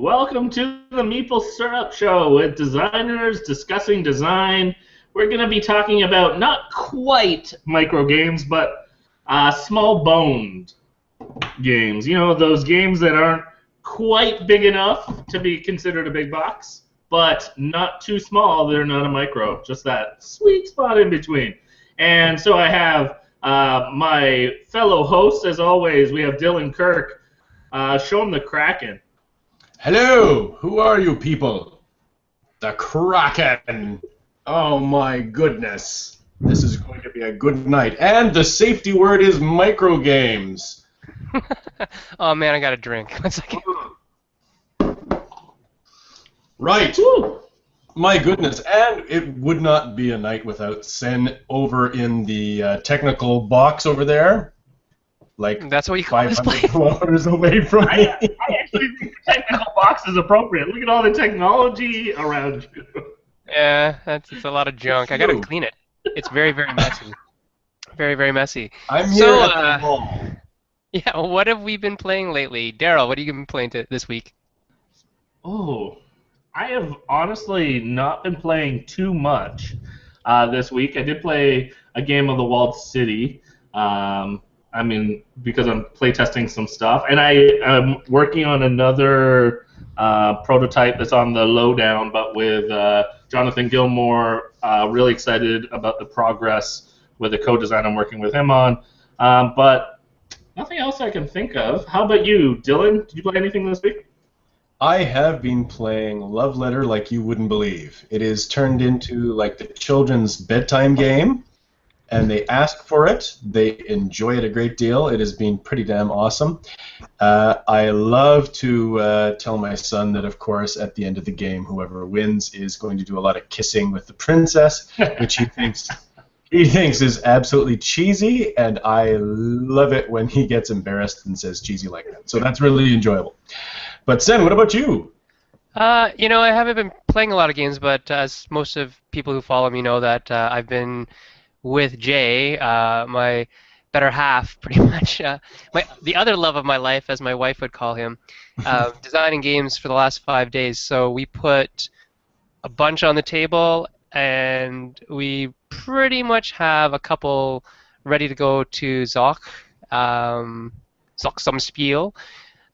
Welcome to the Meeple Syrup Show with designers discussing design. We're going to be talking about not quite micro games, but small-boned games. You know, those games that aren't quite big enough to be considered a big box, but not too small, they're not a micro. Just that sweet spot in between. And so I have my fellow hosts, as always. We have Dylan Kirk. Show him the Kraken. Hello, who are you people? The Kraken. Oh my goodness. This is going to be a good night. And the safety word is microgames. Oh man, I got a drink. 1 second. Right. Woo. My goodness. And it would not be a night without Sen over in the technical box over there. Like that's what you call this 500 place. kilometers away from me. I actually think the technical box is appropriate. Look at all the technology around you. Yeah, it's a lot of junk. I gotta clean it. It's very, very messy. Very, very messy. I'm here at the mall. Yeah, what have we been playing lately? Daryl, what have you been playing this week? Oh, I have honestly not been playing too much this week. I did play a game of the Walled City. Because I'm playtesting some stuff, and I am working on another prototype that's on the lowdown, but with Jonathan Gilmore. Really excited about the progress with the co-design I'm working with him on. But nothing else I can think of. How about you, Dylan? Did you play anything this week? I have been playing Love Letter like you wouldn't believe. It is turned into like the children's bedtime game. And they ask for it. They enjoy it a great deal. It has been pretty damn awesome. I love to tell my son that, of course, at the end of the game, whoever wins is going to do a lot of kissing with the princess, which he thinks is absolutely cheesy, and I love it when he gets embarrassed and says cheesy like that. So that's really enjoyable. But Sen, what about you? I haven't been playing a lot of games, but as most of people who follow me know that I've been with Jay, my better half, pretty much, the other love of my life, as my wife would call him, designing games for the last 5 days. So we put a bunch on the table, and we pretty much have a couple ready to go to Zoc some Spiel.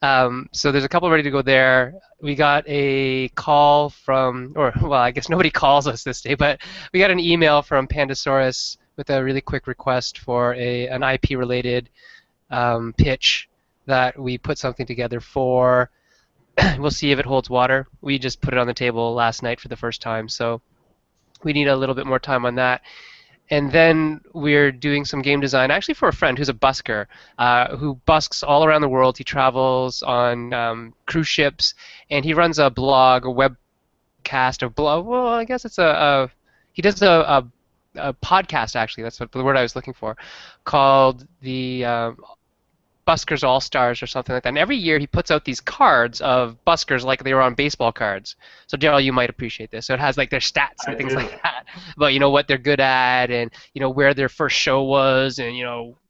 So there's a couple ready to go there. We got a call from, I guess nobody calls us this day, but we got an email from Pandasaurus with a really quick request for an IP-related pitch that we put something together for. We'll see if it holds water. We just put it on the table last night for the first time, so we need a little bit more time on that. And then we're doing some game design, actually for a friend who's a busker, who busks all around the world. He travels on cruise ships, and he runs a blog, a webcast, I guess it's he does a podcast, actually. That's the word I was looking for, called the Buskers All-Stars or something like that. And every year he puts out these cards of buskers like they were on baseball cards. So Daryl, you might appreciate this. So it has like their stats and things like that. But what they're good at, and where their first show was, and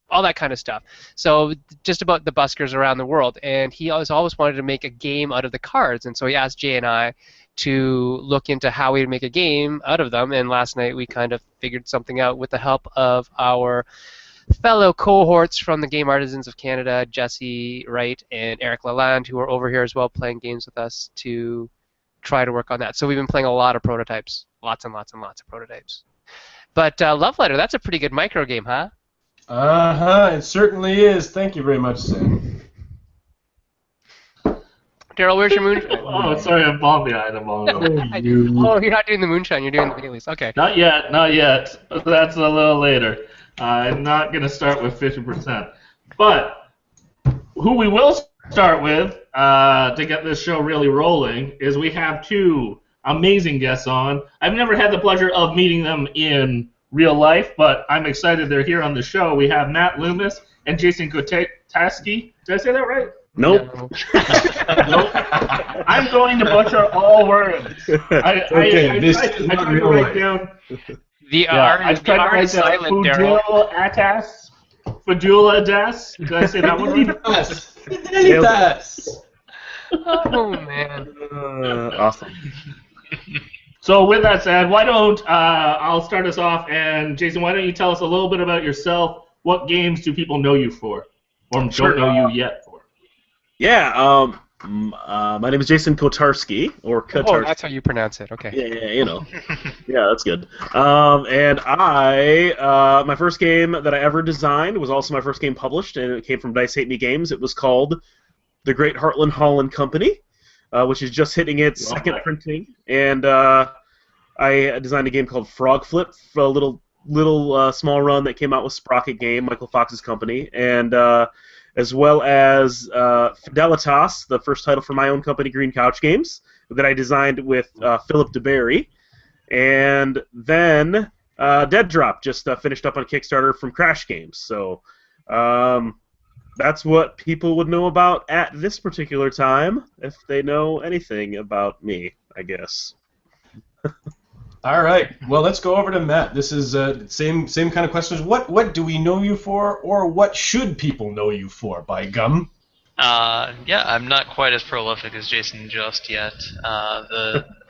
all that kind of stuff. So just about the buskers around the world. And he has always wanted to make a game out of the cards. And so he asked Jay and I to look into how we would make a game out of them. And last night we kind of figured something out with the help of our fellow cohorts from the Game Artisans of Canada, Jesse Wright and Eric Lalande, who are over here as well playing games with us, to try to work on that. So we've been playing a lot of prototypes. Lots and lots and lots of prototypes. But Love Letter, that's a pretty good micro game, huh? It certainly is. Thank you very much, Sam. Daryl, where's your moonshine? Oh, sorry, I'm falling behind. Oh, you're not doing the moonshine, you're doing the Baileys. Okay. Not yet. That's a little later. I'm not going to start with 50%. But who we will start with to get this show really rolling is we have two amazing guests on. I've never had the pleasure of meeting them in real life, but I'm excited they're here on the show. We have Matt Loomis and Jason Kotarski. Did I say that right? Nope. Nope. I'm going to butcher all words. I tried to write down. The R is silent, Daryl. Fadula Das. Did I say that one? Fidelitas. Oh man. Awesome. So with that said, why don't I'll start us off, and Jason, why don't you tell us a little bit about yourself? What games do people know you for, or Sure. don't know you yet for? Yeah. My name is Jason Kotarski, or Oh, Kotarski. that's how you pronounce it. Okay. Yeah, you know. Yeah, that's good. And my first game that I ever designed was also my first game published, and it came from Dice Hate Me Games. It was called The Great Heartland Holland Company, which is just hitting its second printing. And I designed a game called Frog Flip, for a little small run that came out with Sprocket Game, Michael Fox's company, and as well as Fidelitas, the first title for my own company, Green Couch Games, that I designed with Philip DeBerry. And then Dead Drop just finished up on Kickstarter from Crash Games. So that's what people would know about at this particular time, if they know anything about me, I guess. All right. Well, let's go over to Matt. This is same kind of questions. What do we know you for, or what should people know you for? By gum. Yeah, I'm not quite as prolific as Jason just yet.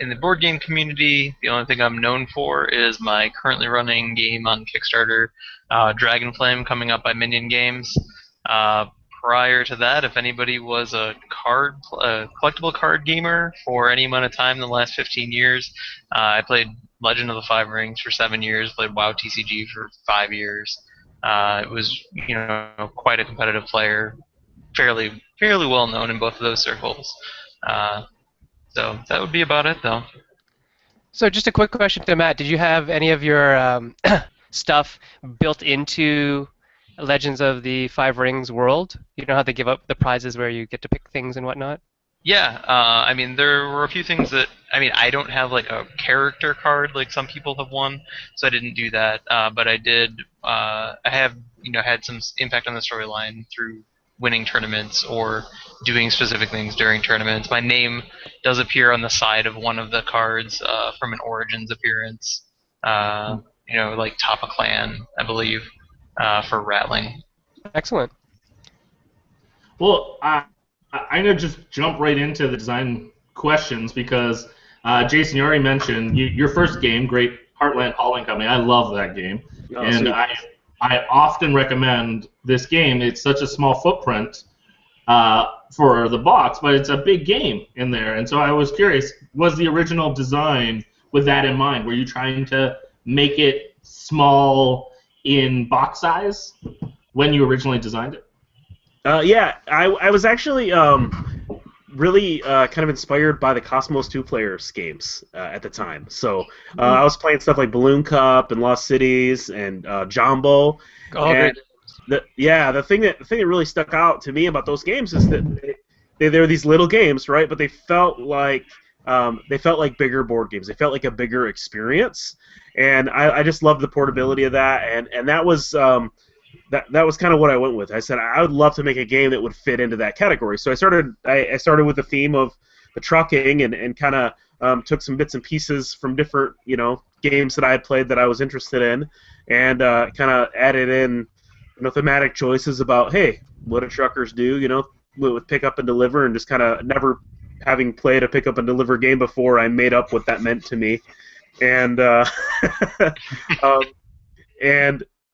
In the board game community, the only thing I'm known for is my currently running game on Kickstarter, Dragonflame, coming up by Minion Games. Prior to that, if anybody was a collectible card gamer for any amount of time in the last 15 years, I played Legend of the Five Rings for 7 years, played WoW TCG for 5 years. It was, quite a competitive player, fairly well known in both of those circles. So that would be about it, though. So just a quick question to Matt. Did you have any of your stuff built into Legends of the Five Rings world? You know how they give up the prizes where you get to pick things and whatnot? Yeah, there were a few things that, I don't have like a character card like some people have won, so I didn't do that. But I did, I have, had some impact on the storyline through winning tournaments or doing specific things during tournaments. My name does appear on the side of one of the cards from an Origins appearance, like Top of Clan, I believe, for Rattling. Excellent. Well, I'm going to just jump right into the design questions because, Jason, you already mentioned your first game, Great Heartland Holland Company. I love that game. And I often recommend this game. It's such a small footprint for the box, but it's a big game in there. And so I was curious, was the original design with that in mind? Were you trying to make it small in box size when you originally designed it? Yeah, I was actually really kind of inspired by the Cosmos 2 Players games at the time. So I was playing stuff like Balloon Cup and Lost Cities and Jumbo. Oh, great. The thing that really stuck out to me about those games is that they were these little games, right? But they felt like bigger board games. They felt like a bigger experience, and I just loved the portability of that, and that was. That was kind of what I went with. I said I would love to make a game that would fit into that category. So I started with the theme of the trucking and kind of took some bits and pieces from different games that I had played that I was interested in, and kind of added in thematic choices about what do truckers do with pick up and deliver, and just kind of never having played a pick up and deliver game before, I made up what that meant to me, and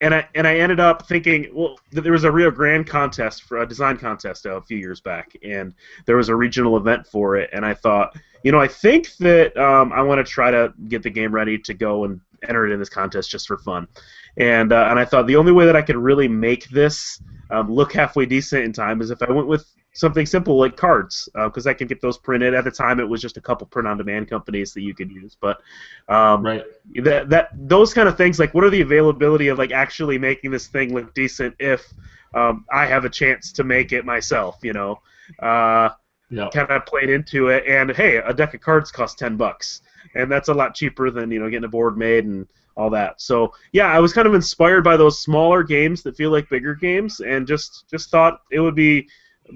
And I ended up thinking, well, there was a Rio Grande contest, for a design contest a few years back, and there was a regional event for it, and I thought, I think that I want to try to get the game ready to go and enter it in this contest just for fun. And I thought the only way that I could really make this look halfway decent in time is if I went with something simple like cards, because I could get those printed. At the time, it was just a couple print-on-demand companies that you could use. But right. Those kind of things, like what are the availability of like actually making this thing look decent if I have a chance to make it myself, Kind of played into it, and hey, a deck of cards costs $10, and that's a lot cheaper than getting a board made and all that. So yeah, I was kind of inspired by those smaller games that feel like bigger games, and just thought it would be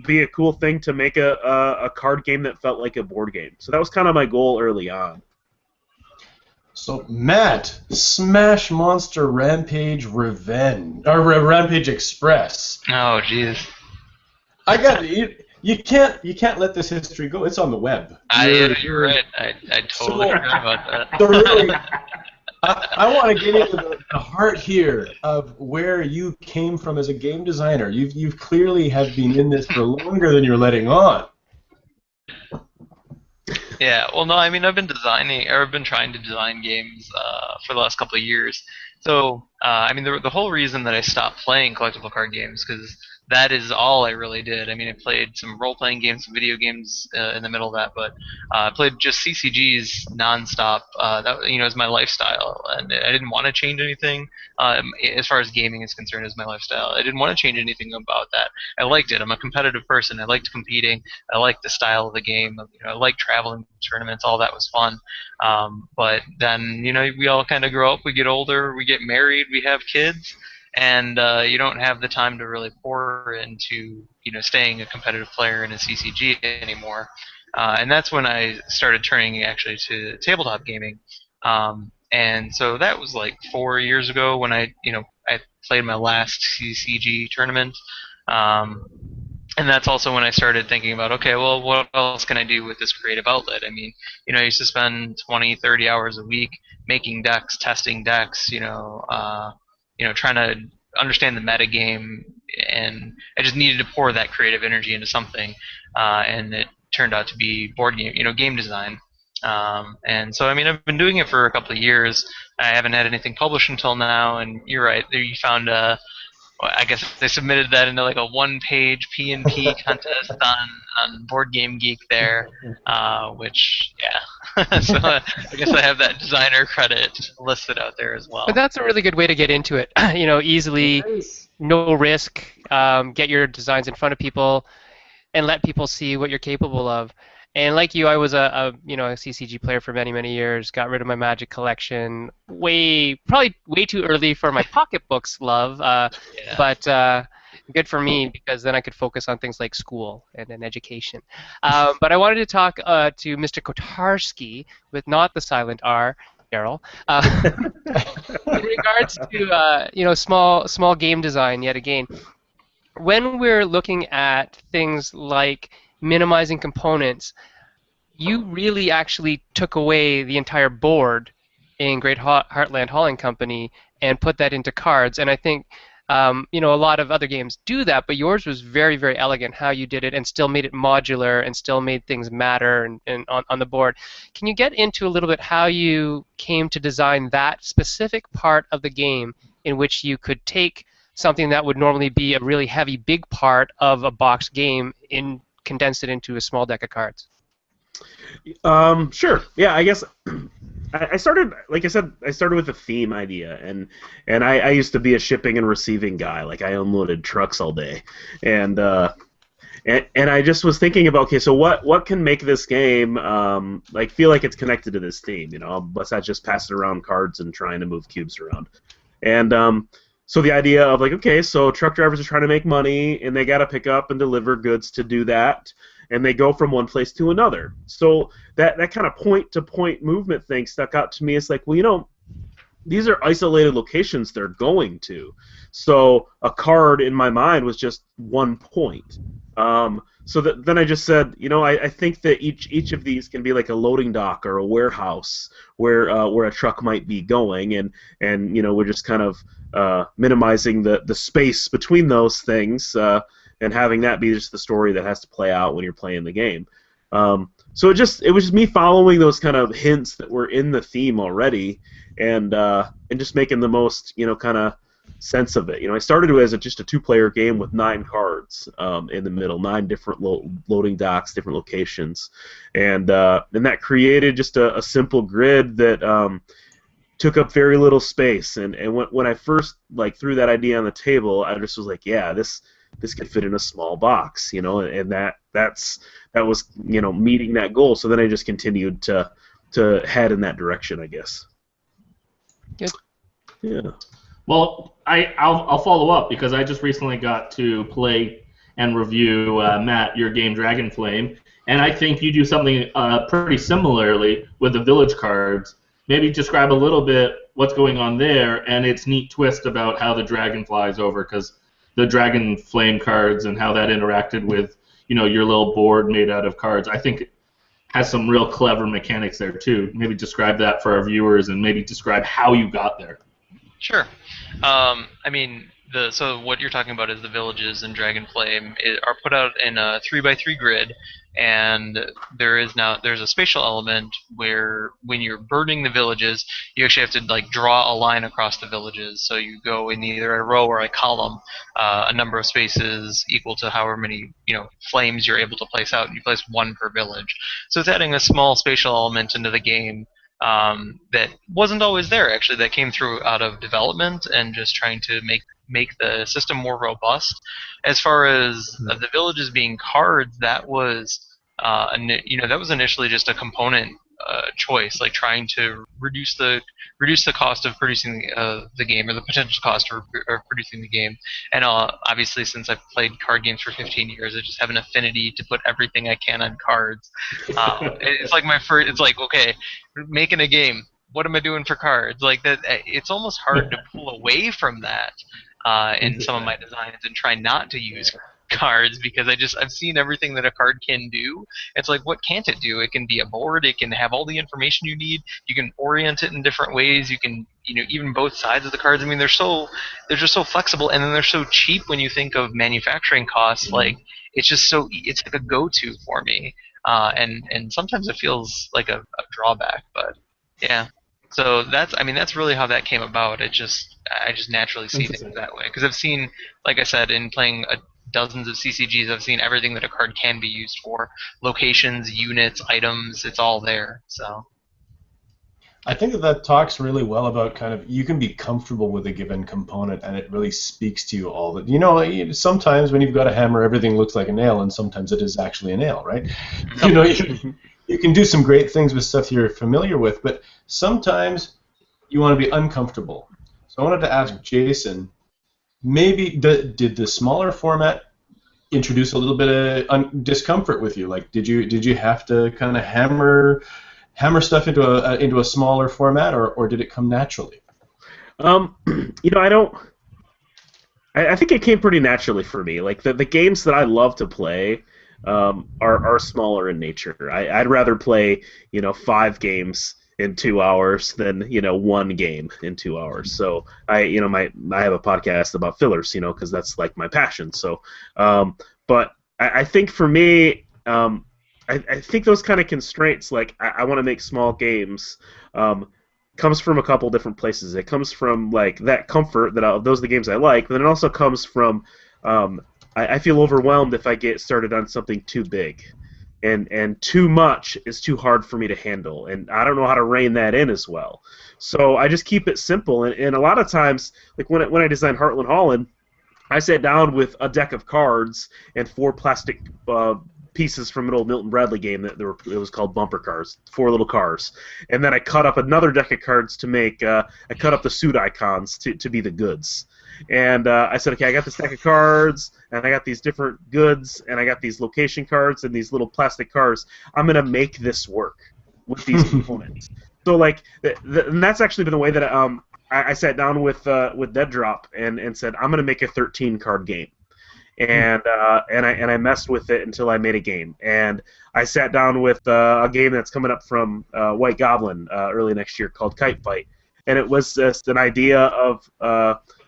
a cool thing to make a card game that felt like a board game. So that was kind of my goal early on. So Matt, Smash Monster Rampage Revenge or Rampage Express. Oh jeez. I got it. You can't let this history go. It's on the web. You're right. I totally forgot about that. So really, I want to get into the heart here of where you came from as a game designer. You've clearly have been in this for longer than you're letting on. Yeah, well, no, I mean, I've been trying to design games for the last couple of years. So, I mean, the whole reason that I stopped playing collectible card games, because that is all I really did. I mean, I played some role-playing games, some video games in the middle of that, but I played just CCGs nonstop. That, is my lifestyle, and I didn't want to change anything as far as gaming is concerned. As my lifestyle, I didn't want to change anything about that. I liked it. I'm a competitive person. I liked competing. I liked the style of the game. I liked traveling to tournaments. All that was fun. But then, we all kind of grow up. We get older. We get married. We have kids. And you don't have the time to really pour into staying a competitive player in a CCG anymore, and that's when I started turning actually to tabletop gaming, and so that was like 4 years ago when I played my last CCG tournament, and that's also when I started thinking about, okay, well, what else can I do with this creative outlet? I mean, I used to spend 20, 30 hours a week making decks, testing decks, trying to understand the metagame, and I just needed to pour that creative energy into something, and it turned out to be board game, game design. And so, I mean, I've been doing it for a couple of years. I haven't had anything published until now, and you're right, you found I guess they submitted that into like a one-page P&P contest on Board Game Geek there, which, yeah. So I guess I have that designer credit listed out there as well. But that's a really good way to get into it. Easily, no risk, get your designs in front of people, and let people see what you're capable of. And like you, I was a CCG player for many, many years. Got rid of my Magic collection probably way too early for my pocketbooks love. Yeah. But good for me, because then I could focus on things like school and education. But I wanted to talk to Mr. Kotarski with not the silent R, Daryl, in regards to small game design. Yet again, when we're looking at things like minimizing components, you really actually took away the entire board in Great Heartland Hauling Company and put that into cards. And I think a lot of other games do that, but yours was very, very elegant how you did it, and still made it modular and still made things matter and on the board. Can you get into a little bit how you came to design that specific part of the game in which you could take something that would normally be a really heavy, big part of a box game and condense it into a small deck of cards? Sure. Yeah, I guess I started, like I said, I started with a theme idea, and I used to be a shipping and receiving guy. Like, I unloaded trucks all day, and I just was thinking about, okay, so what can make this game like feel like it's connected to this theme, besides just passing around cards and trying to move cubes around, and so the idea of like, okay, so truck drivers are trying to make money, and they got to pick up and deliver goods to do that, and they go from one place to another. So that kind of point-to-point movement thing stuck out to me. It's like, well, these are isolated locations they're going to. So a card in my mind was just one point. So then I just said, I think that each of these can be like a loading dock or a warehouse where a truck might be going, and we're just kind of minimizing the space between those things, and having that be just the story that has to play out when you're playing the game. So it was just me following those kind of hints that were in the theme already, and just making the most kind of sense of it. I started as just a two-player game with 9 cards in the middle, 9 different loading docks, different locations, and that created just a simple grid that took up very little space. And when I first threw that idea on the table, I just was like, yeah, this could fit in a small box, and that was meeting that goal. So then I just continued to head in that direction, I guess. Good. Yeah. Well, I'll follow up, because I just recently got to play and review, Matt, your game Dragonflame, and I think you do something pretty similarly with the village cards. Maybe describe a little bit what's going on there and its neat twist about how the dragon flies over, because the Dragon Flame cards and how that interacted with, your little board made out of cards. I think it has some real clever mechanics there too. Maybe describe that for our viewers and maybe describe how you got there. Sure. So what you're talking about is the villages in Dragonflame are put out in a 3x3 grid, and there's a spatial element where when you're burning the villages, you actually have to like draw a line across the villages. So you go in either a row or a column, a number of spaces equal to however many flames you're able to place out, and you place one per village. So it's adding a small spatial element into the game. That wasn't always there, actually. That came through out of development and just trying to make the system more robust. As far as the villages being cards, that was that was initially just a component choice, like trying to reduce the cost of producing the game, or the potential cost of producing the game. And obviously, since I've played card games for 15 years, I just have an affinity to put everything I can on cards. It's like it's like, okay, making a game, what am I doing for cards? Like that, it's almost hard to pull away from that in some of my designs and try not to use cards, because I've seen everything that a card can do. It's like, what can't it do? It can be a board. It can have all the information you need. You can orient it in different ways. You can, even both sides of the cards. I mean, they're just so flexible, and then they're so cheap when you think of manufacturing costs. Like, it's like a go-to for me. And sometimes it feels like a drawback, but yeah. So that's really how that came about. I just naturally see things that way, because I've seen, like I said, in playing dozens of CCGs, I've seen everything that a card can be used for. Locations, units, items, it's all there. So I think that talks really well about kind of, you can be comfortable with a given component and it really speaks to you all. That sometimes when you've got a hammer, everything looks like a nail, and sometimes it is actually a nail, right? You can do some great things with stuff you're familiar with, but sometimes you want to be uncomfortable. So I wanted to ask Jason, maybe did the smaller format introduce a little bit of discomfort with you? Like, did you have to kind of hammer stuff into a smaller format, or did it come naturally? I think it came pretty naturally for me. Like the games that I love to play are smaller in nature. I'd rather play 5 games in 2 hours than one game in 2 hours. So I have a podcast about fillers, because that's like my passion. So, but I think for me, I think those kind of constraints, like I want to make small games, comes from a couple different places. It comes from like that comfort that those are the games I like, but then it also comes from I feel overwhelmed if I get started on something too big. And too much is too hard for me to handle, and I don't know how to rein that in as well. So I just keep it simple, and a lot of times, like when I designed Heartland Holland, I sat down with a deck of cards and 4 plastic pieces from an old Milton Bradley game it was called bumper cars, 4 little cars, and then I cut up another deck of cards to make I cut up the suit icons to be the goods. And I said, okay, I got this deck of cards, and I got these different goods, and I got these location cards and these little plastic cars. I'm going to make this work with these components. So, like, and that's actually been the way that I sat down with Dead Drop and said, I'm going to make a 13-card game. And I messed with it until I made a game. And I sat down with a game that's coming up from White Goblin early next year called Kite Fight. And it was just an idea of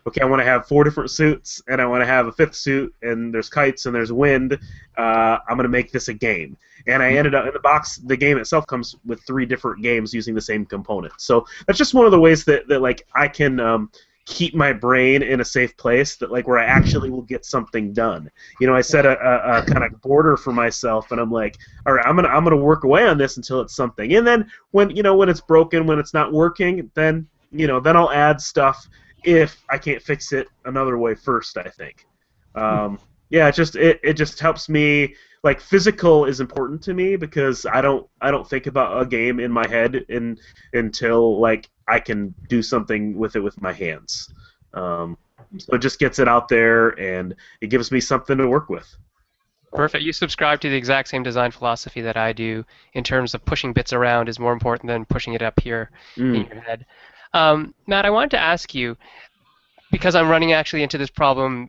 okay, I want to have 4 different suits, and I want to have a 5th suit, and there's kites, and there's wind. I'm going to make this a game. And I ended up, in the box, the game itself comes with 3 different games using the same components. So that's just one of the ways that like, I can keep my brain in a safe place, that like where I actually will get something done. I set a kind of border for myself, and I'm like, all right, I'm gonna work away on this until it's something. And then when it's broken, when it's not working, then then I'll add stuff if I can't fix it another way first, I think. Yeah, it just helps me. Like, physical is important to me, because I don't think about a game in my head until like I can do something with it with my hands. So it just gets it out there, and it gives me something to work with. Perfect. You subscribe to the exact same design philosophy that I do, in terms of pushing bits around is more important than pushing it up here in your head. Matt, I wanted to ask you, because I'm running actually into this problem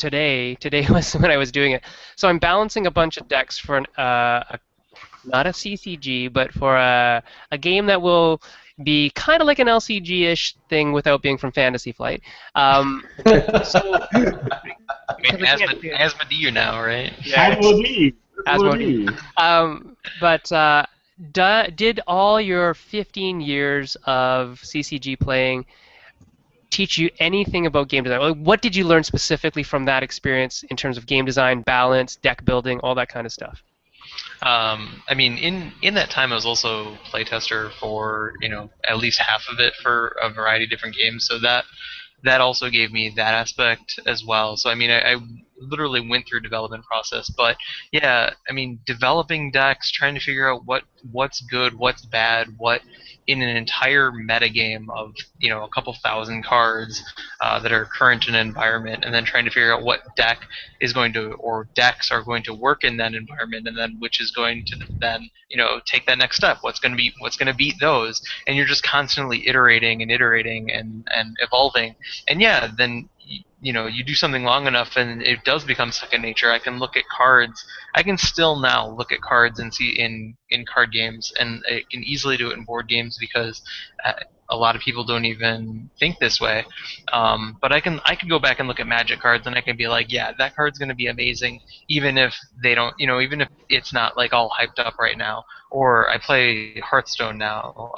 today. Today was when I was doing it. So I'm balancing a bunch of decks for not a CCG, but for a game that will be kind of like an LCG-ish thing without being from Fantasy Flight. So I mean, Asmodee now, right? yeah, Asmodee. Asmodee. But did all your 15 years of CCG playing teach you anything about game design? Like, what did you learn specifically from that experience in terms of game design, balance, deck building, all that kind of stuff? I mean, in that time, I was also playtester for at least half of it for a variety of different games. So that also gave me that aspect as well. So I mean, I literally went through development process, but yeah, I mean, developing decks, trying to figure out what's good, what's bad, what in an entire metagame of a couple thousand cards that are current in an environment, and then trying to figure out what deck is going to or decks are going to work in that environment, and then which is going to then take that next step. What's going to beat those, and you're just constantly iterating and evolving. And yeah, then you do something long enough and it does become second nature. I can look at cards. I can still now look at cards and see in card games, and I can easily do it in board games because a lot of people don't even think this way. But I can go back and look at Magic cards and I can be like, yeah, that card's going to be amazing, even if they don't, even if it's not like all hyped up right now. Or I play Hearthstone now,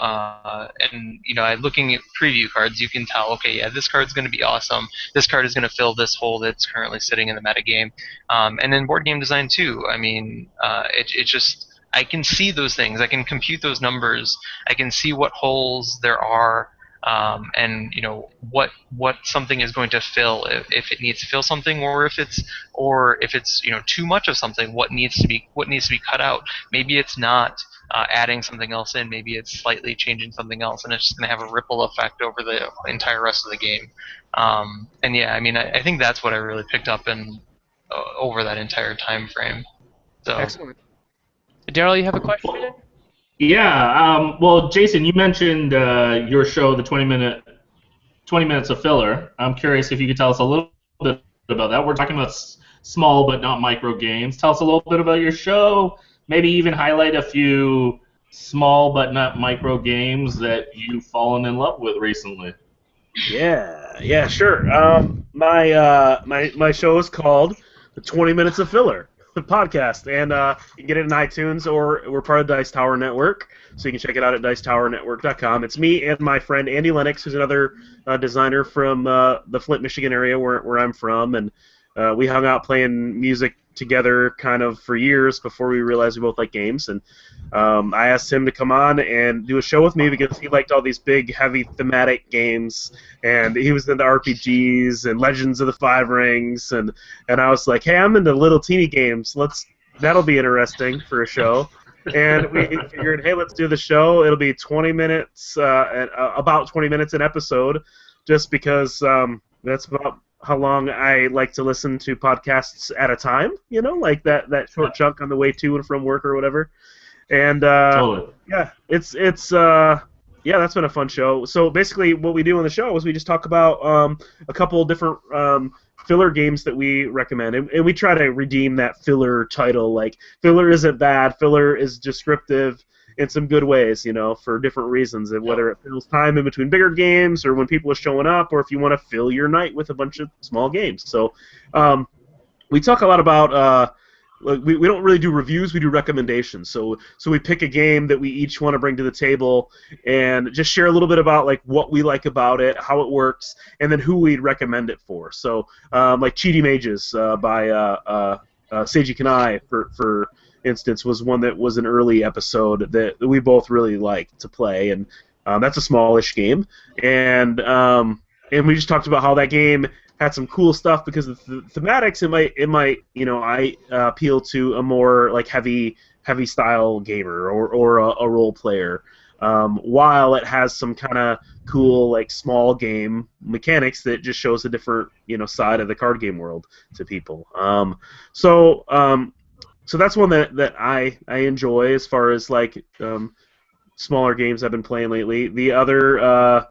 and looking at preview cards, you can tell, okay, yeah, this card's going to be awesome. This card is going to fill this hole that's currently sitting in the metagame. And in board game design too. I mean, it just I can see those things. I can compute those numbers. I can see what holes there are, and what something is going to fill if it needs to fill something, or if it's too much of something, what needs to be cut out. Maybe it's not adding something else in. Maybe it's slightly changing something else, and it's just going to have a ripple effect over the entire rest of the game. And yeah, I mean, I think that's what I really picked up in over that entire time frame. So. Excellent. Daryl, you have a question? Yeah. Well, Jason, you mentioned your show, the 20 minutes of filler. I'm curious if you could tell us a little bit about that. We're talking about small but not micro games. Tell us a little bit about your show. Maybe even highlight a few small but not micro games that you've fallen in love with recently. Yeah, sure. My show is called the 20 Minutes of Filler, the podcast, and you can get it in iTunes, or we're part of Dice Tower Network, so you can check it out at dicetowernetwork.com. It's me and my friend Andy Lennox, who's another designer from the Flint, Michigan area where I'm from, and we hung out playing music together kind of for years before we realized we both like games, and I asked him to come on and do a show with me because he liked all these big, heavy, thematic games, and he was into RPGs and Legends of the Five Rings, and I was like, hey, I'm into little teeny games. That'll be interesting for a show. And we figured, hey, let's do the show. It'll be 20 minutes, about 20 minutes an episode, just because that's about how long I like to listen to podcasts at a time, like that short chunk on the way to and from work or whatever. And Totally. yeah, it's that's been a fun show. So basically what we do on the show is we just talk about a couple different filler games that we recommend, and we try to redeem that filler title. Like, filler isn't bad, filler is descriptive in some good ways, for different reasons, and whether it fills time in between bigger games, or when people are showing up, or if you want to fill your night with a bunch of small games. So we talk a lot about we don't really do reviews, we do recommendations. So we pick a game that we each want to bring to the table and just share a little bit about like what we like about it, how it works, and then who we'd recommend it for. So like Cheaty Mages by Seiji Kanai, for instance, was one that was an early episode that we both really liked to play, and that's a smallish game, and we just talked about how that game had some cool stuff because of the thematics. It might I appeal to a more like heavy style gamer or a role player, while it has some kind of cool like small game mechanics that just shows a different side of the card game world to people. So that's one that I enjoy as far as like smaller games I've been playing lately. The other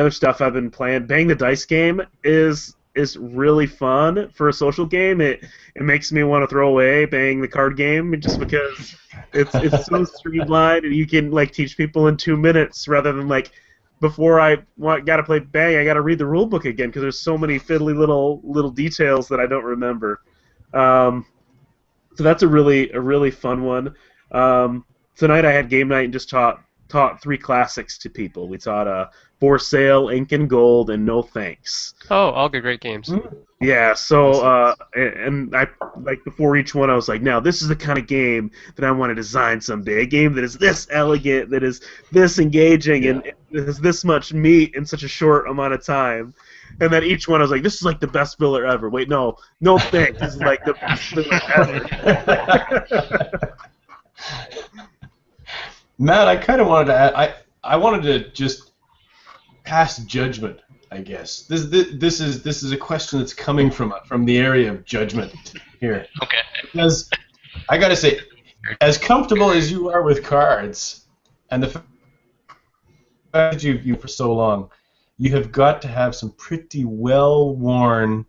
stuff I've been playing, Bang the Dice game, is is really fun for a social game. It makes me want to throw away Bang the card game just because it's so streamlined and you can like teach people in 2 minutes rather than like before got to play Bang, I got to read the rule book again because there's so many fiddly little details that I don't remember. So that's a really fun one. Tonight I had game night and just taught 3 classics to people. We taught For Sale, Ink and Gold, and No Thanks. Oh, all good, great games. Yeah, so and I like before each one I was like, now this is the kind of game that I want to design someday. A game that is this elegant, that is this engaging, and it has this much meat in such a short amount of time. And then each one I was like, this is like the best filler ever. Wait, no thanks. This is like the best filler ever. Matt, I kind of wanted to add, I wanted to just pass judgment, I guess. This is a question that's coming from the area of judgment here. Okay. Because I got to say, as comfortable as you are with cards, and the fact that you for so long, you have got to have some pretty well-worn,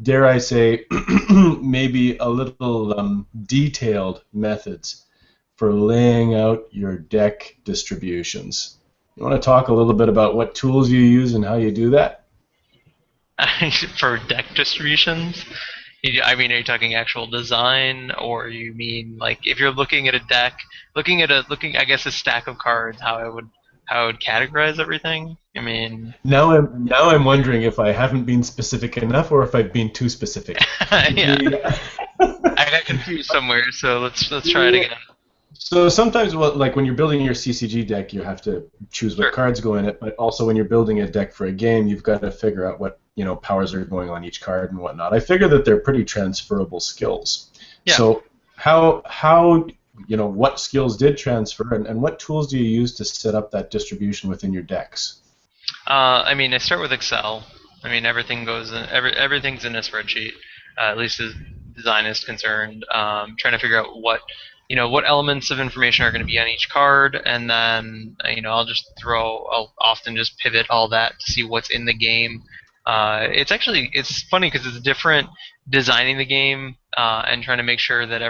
dare I say, maybe a little detailed methods for laying out your deck distributions. You want to talk a little bit about what tools you use and how you do that? For deck distributions? I mean, are you talking actual design, or you mean like if you're looking at a deck, looking I guess a stack of cards, how I would categorize everything? I mean, now I'm wondering if I haven't been specific enough or if I've been too specific. yeah. I got confused somewhere, so let's try it again. So sometimes, like when you're building your CCG deck, you have to choose what cards go in it. But also, when you're building a deck for a game, you've got to figure out what powers are going on each card and whatnot. I figure that they're pretty transferable skills. Yeah. So how what skills did transfer, and what tools do you use to set up that distribution within your decks? I mean, I start with Excel. I mean, everything goes in, everything's in a spreadsheet, at least as design is concerned. Trying to figure out what elements of information are going to be on each card, and then I'll often just pivot all that to see what's in the game. It's funny because it's different designing the game and trying to make sure that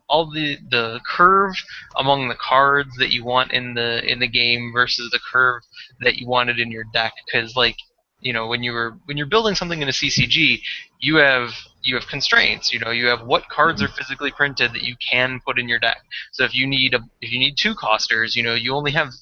all the curve among the cards that you want in the game versus the curve that you wanted in your deck, because when you're building something in a CCG, you have constraints. You have what cards are physically printed that you can put in your deck. So if you need 2 costers, you only have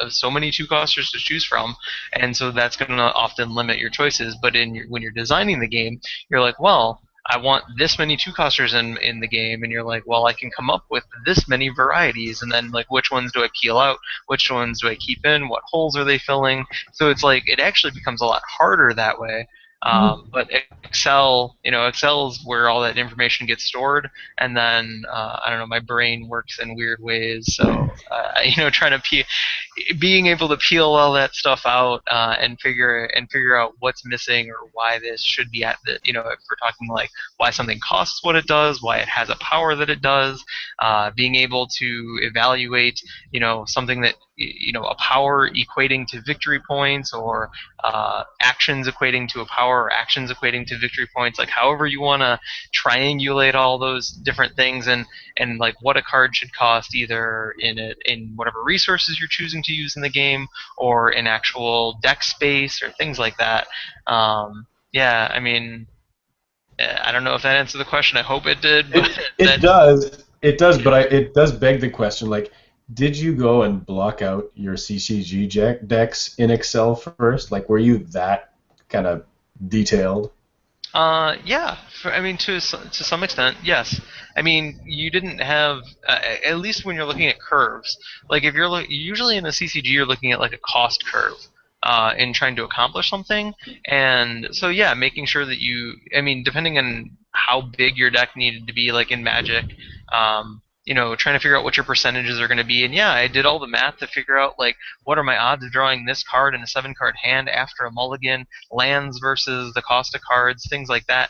so many 2 costers to choose from, and so that's going to often limit your choices. But when you're designing the game, you're like, well, I want this many 2 costers in the game, and you're like, well, I can come up with this many varieties, and then like which ones do I peel out, which ones do I keep in, what holes are they filling? So it's like it actually becomes a lot harder that way. But Excel is where all that information gets stored, and then I don't know, my brain works in weird ways, so trying to being able to peel all that stuff out and figure out what's missing or why this should be at the if we're talking like why something costs what it does, why it has a power that it does, being able to evaluate something that a power equating to victory points, or actions equating to a power, or actions equating to victory points, like however you want to triangulate all those different things, and like what a card should cost either in whatever resources you're choosing to use in the game, or in actual deck space or things like that. Yeah, I mean, I don't know if that answered the question. I hope it did. But it does. It does, but it does beg the question, like, did you go and block out your CCG decks in Excel first? Like, were you that kind of detailed? Yeah. I mean, to some extent, yes. I mean, you didn't have at least when you're looking at curves. Like, if you're usually in a CCG, you're looking at like a cost curve in trying to accomplish something. And so, yeah, making sure that depending on how big your deck needed to be, like in Magic. Trying to figure out what your percentages are going to be. And yeah, I did all the math to figure out like what are my odds of drawing this card in a 7-card hand after a mulligan, lands versus the cost of cards, things like that.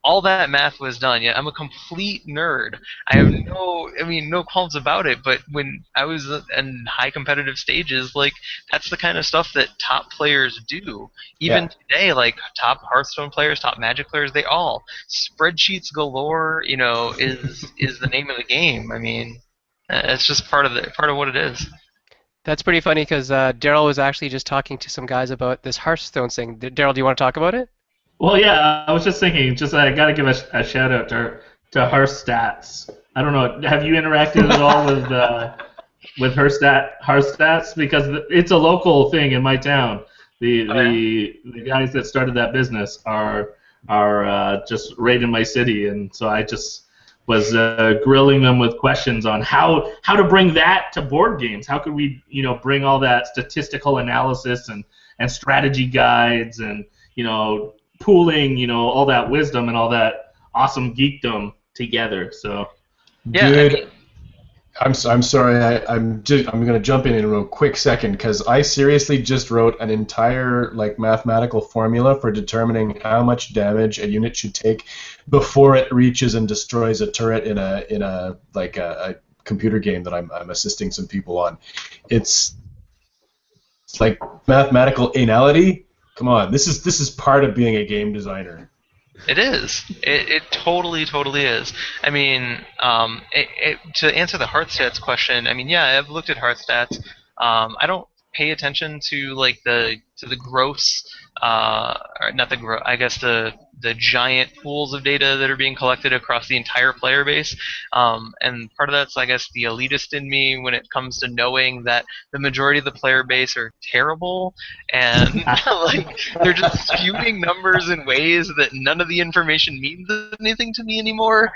all that math was done. Yet I'm a complete nerd. I have no qualms about it. But when I was in high competitive stages, like that's the kind of stuff that top players do. Even today, like top Hearthstone players, top Magic players, they all spreadsheets galore. Is the name of the game. I mean, it's just part of what it is. That's pretty funny because Daryl was actually just talking to some guys about this Hearthstone thing. Daryl, do you want to talk about it? Well, yeah, I was just thinking, I got to give a shout out to Hearthstats. I don't know, have you interacted at all with Hearthstats? Because it's a local thing in my town. The guys that started that business are just right in my city, and so I just was grilling them with questions on how to bring that to board games. How could we, bring all that statistical analysis and strategy guides and, pooling, all that wisdom and all that awesome geekdom together. So, yeah, dude, I'm sorry. I'm going to jump in a real quick second because I seriously just wrote an entire mathematical formula for determining how much damage a unit should take before it reaches and destroys a turret in a computer game that I'm assisting some people on. It's like mathematical anality. Come on, this is part of being a game designer. It is. It totally is. I mean, to answer the Hearthstats question, I mean, yeah, I've looked at Hearthstats. I don't pay attention to the gross, or not the gross. I guess the giant pools of data that are being collected across the entire player base. And part of that's, I guess, the elitist in me when it comes to knowing that the majority of the player base are terrible and they're just spewing numbers in ways that none of the information means anything to me anymore,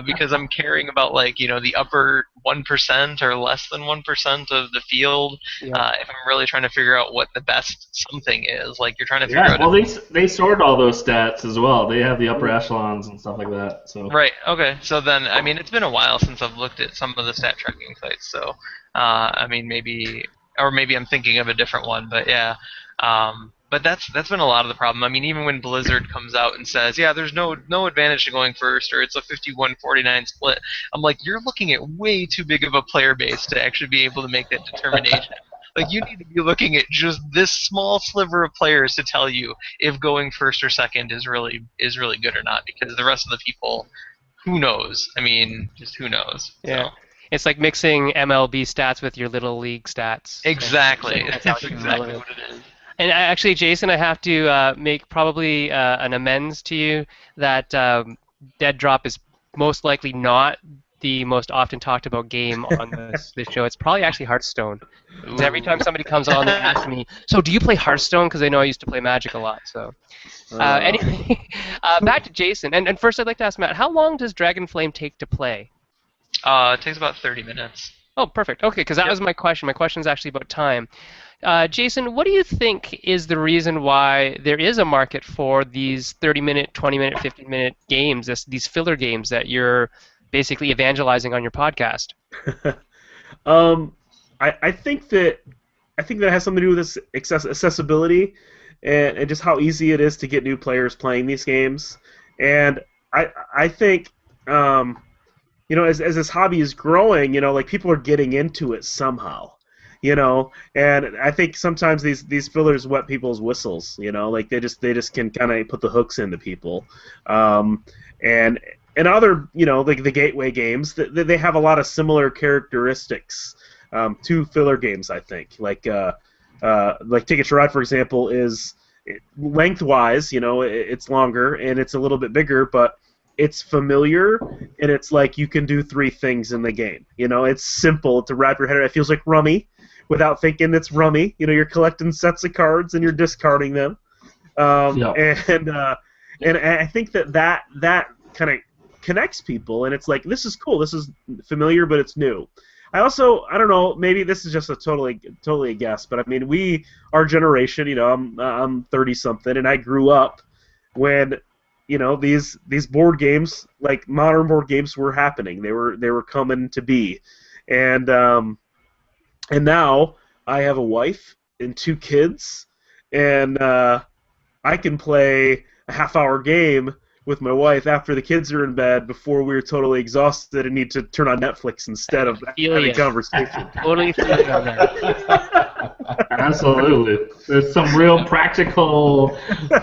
because I'm caring about the upper 1% or less than 1% of the field. Yeah. If I'm really trying to figure out what the best something is, you're trying to figure out. Well, they sort all those stats as well. They have the upper echelons and stuff like that. So. Right. Okay. So then, I mean, it's been a while since I've looked at some of the stat tracking sites. So, I mean, maybe I'm thinking of a different one. But yeah. But that's been a lot of the problem. I mean, even when Blizzard comes out and says, yeah, there's no advantage to going first, or it's a 51-49 split, I'm like, you're looking at way too big of a player base to actually be able to make that determination. You need to be looking at just this small sliver of players to tell you if going first or second is really good or not, because the rest of the people, who knows? I mean, just who knows? Yeah. So. It's like mixing MLB stats with your Little League stats. Exactly. That's exactly what it is. And actually, Jason, I have to make probably an amends to you that Dead Drop is most likely not the most often talked about game on this show. It's probably actually Hearthstone. Every time somebody comes on, they ask me, so do you play Hearthstone? Because they know I used to play Magic a lot. So anyway, back to Jason. And first I'd like to ask Matt, how long does Dragonflame take to play? It takes about 30 minutes. Oh, perfect. Okay, because that was my question. My question is actually about time. Jason, what do you think is the reason why there is a market for these 30-minute, 20-minute, 15-minute games, these filler games that you're basically evangelizing on your podcast? I think that has something to do with this accessibility and just how easy it is to get new players playing these games. And I think as this hobby is growing, people are getting into it somehow. And I think sometimes these fillers wet people's whistles. They just can kind of put the hooks into people, and other the gateway games they have a lot of similar characteristics to filler games. I think like Ticket to Ride, for example, is lengthwise it's longer and it's a little bit bigger, but it's familiar, and it's you can do 3 things in the game. It's simple to wrap your head around. It feels like Rummy without thinking it's Rummy. You're collecting sets of cards and you're discarding them. And I think that kind of connects people, and it's this is cool. This is familiar, but it's new. I don't know, maybe this is just a totally a guess, but I mean, our generation, I'm 30-something, and I grew up when these board games, modern board games, were happening. They were coming to be, and now I have a wife and 2 kids, and I can play a half-hour game with my wife after the kids are in bed before we're totally exhausted and need to turn on Netflix instead of having conversation. Totally feel you on that. Absolutely. There's some real practical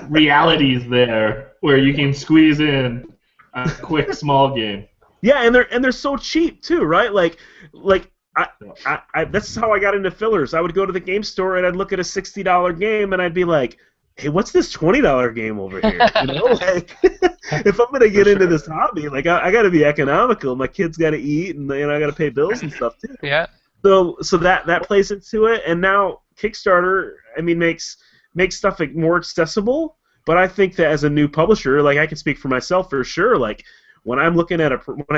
realities there where you can squeeze in a quick small game. Yeah, and they're so cheap too, right? Like I that's how I got into fillers. I would go to the game store and I'd look at a $60 game and I'd be like, hey, what's this $20 game over here? You know, like if I'm gonna get into this hobby, like I got to be economical. My kids got to eat, and I got to pay bills and stuff too. Yeah. So that plays into it, and now Kickstarter, I mean, makes stuff like more accessible. But I think that as a new publisher, like I can speak for myself for sure. Like when I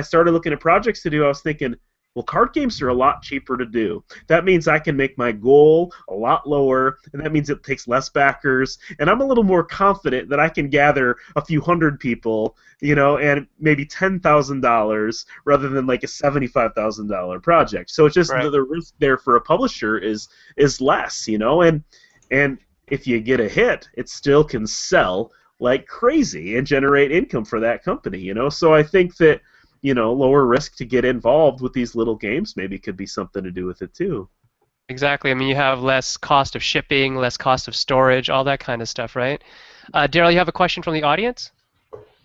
started looking at projects to do, I was thinking, well, card games are a lot cheaper to do. That means I can make my goal a lot lower, and that means it takes less backers, and I'm a little more confident that I can gather a few hundred people, you know, and maybe $10,000 rather than like a $75,000 project. So it's just the risk there for a publisher is less, you know, and if you get a hit, it still can sell like crazy and generate income for that company, you know. So I think that, you know, lower risk to get involved with these little games maybe could be something to do with it too. Exactly. I mean, you have less cost of shipping, less cost of storage, all that kind of stuff, right? Daryl, you have a question from the audience?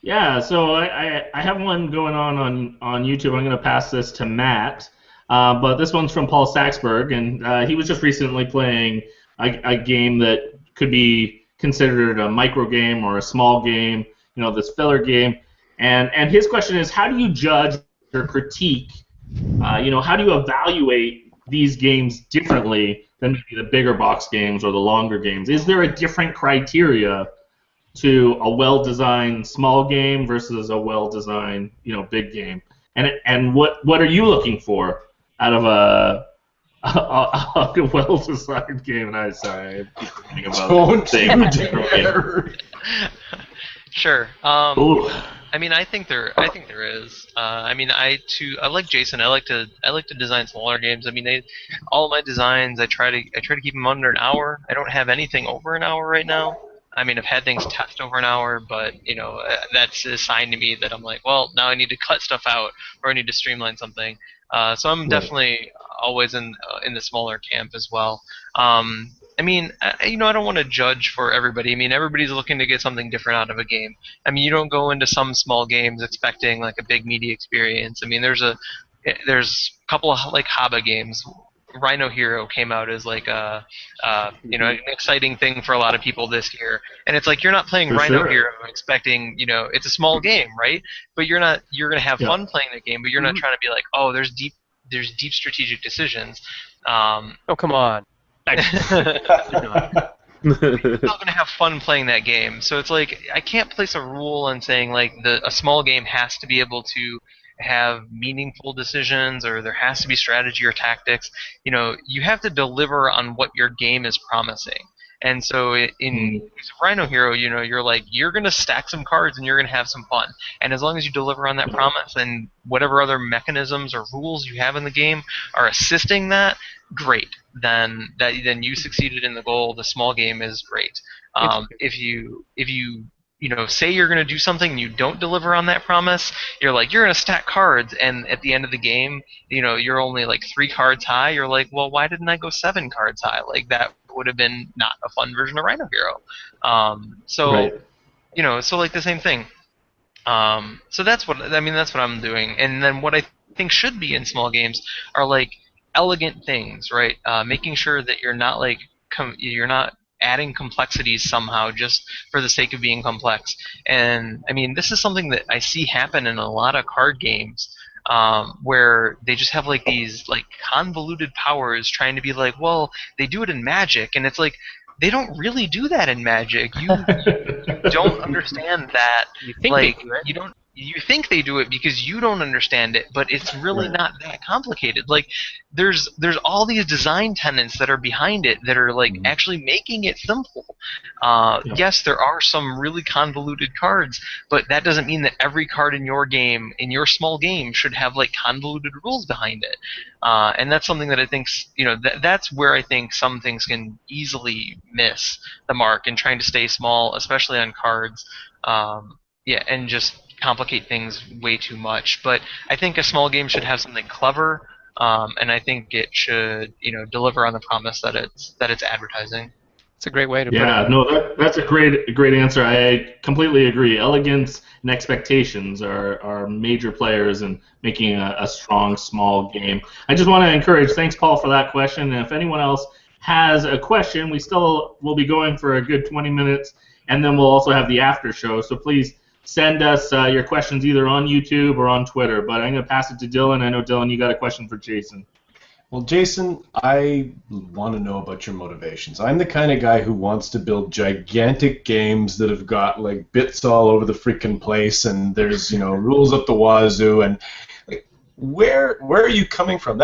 Yeah, so I have one going on YouTube. I'm going to pass this to Matt, but this one's from Paul Saxberg, and he was just recently playing a game that could be considered a micro game or a small game, you know, this filler game. And his question is, how do you judge or critique, you know, how do you evaluate these games differently than maybe the bigger box games or the longer games? Is there a different criteria to a well-designed small game versus a well-designed, you know, big game? And what are you looking for out of a well-designed game? And I'm sorry, I keep thinking about Don't you dare. Sure. Ooh. I mean, I think there is. I mean, I like Jason. I like to design smaller games. I mean, all of my designs, I try to keep them under an hour. I don't have anything over an hour right now. I mean, I've had things test over an hour, but you know, that's a sign to me that I'm like, well, now I need to cut stuff out or I need to streamline something. So I'm definitely always in the smaller camp as well. I mean, you know, I don't want to judge for everybody. I mean, everybody's looking to get something different out of a game. I mean, you don't go into some small games expecting like a big media experience. I mean, there's a couple of like Haba games. Rhino Hero came out as like a you know, an exciting thing for a lot of people this year, and it's like you're not playing Rhino Hero expecting, you know, it's a small game, right? But you're gonna have fun playing the game, but you're not trying to be like, oh, there's deep strategic decisions. Oh, come on. You're still gonna have fun playing that game. So it's like I can't place a rule on saying like a small game has to be able to have meaningful decisions or there has to be strategy or tactics. You know, you have to deliver on what your game is promising. And so in Rhino Hero, you know, you're gonna stack some cards and you're gonna have some fun. And as long as you deliver on that promise and whatever other mechanisms or rules you have in the game are assisting that, great. Then you succeeded in the goal. The small game is great. If you know, say you're going to do something and you don't deliver on that promise, you're going to stack cards, and at the end of the game, you know, you're only like 3 cards high. You're like, well, why didn't I go 7 cards high? Like that would have been not a fun version of Rhino Hero. You know, so like the same thing. So that's what I'm doing, and then what I think should be in small games are like elegant things, right? Making sure that you're not like you're not adding complexities somehow just for the sake of being complex. And I mean, this is something that I see happen in a lot of card games, where they just have like these like convoluted powers trying to be like, well, they do it in Magic, and it's like they don't really do that in Magic. You don't understand that. You think like they do it. you think they do it because you don't understand it, but it's really not that complicated. Like there's all these design tenets that are behind it that are like actually making it simple. Yes, there are some really convoluted cards, but that doesn't mean that every card in your game, in your small game, should have like convoluted rules behind it. And that's something that I think, you know, that's where I think some things can easily miss the mark in trying to stay small, especially on cards. yeah, and just complicate things way too much. But I think a small game should have something clever, and I think it should, deliver on the promise that it's advertising. It's a great way to put it. Yeah, no, that's a great answer. I completely agree. Elegance and expectations are major players in making a strong small game. I just want to encourage. Thanks, Paul, for that question. And if anyone else has a question, we still will be going for a good 20 minutes, and then we'll also have the after show. So please send us your questions either on YouTube or on Twitter. But I'm going to pass it to Dylan. I know, Dylan, you got a question for Jason. Well, Jason, I want to know about your motivations. I'm the kind of guy who wants to build gigantic games that have got like bits all over the freaking place, and there's rules up the wazoo. And like, where are you coming from?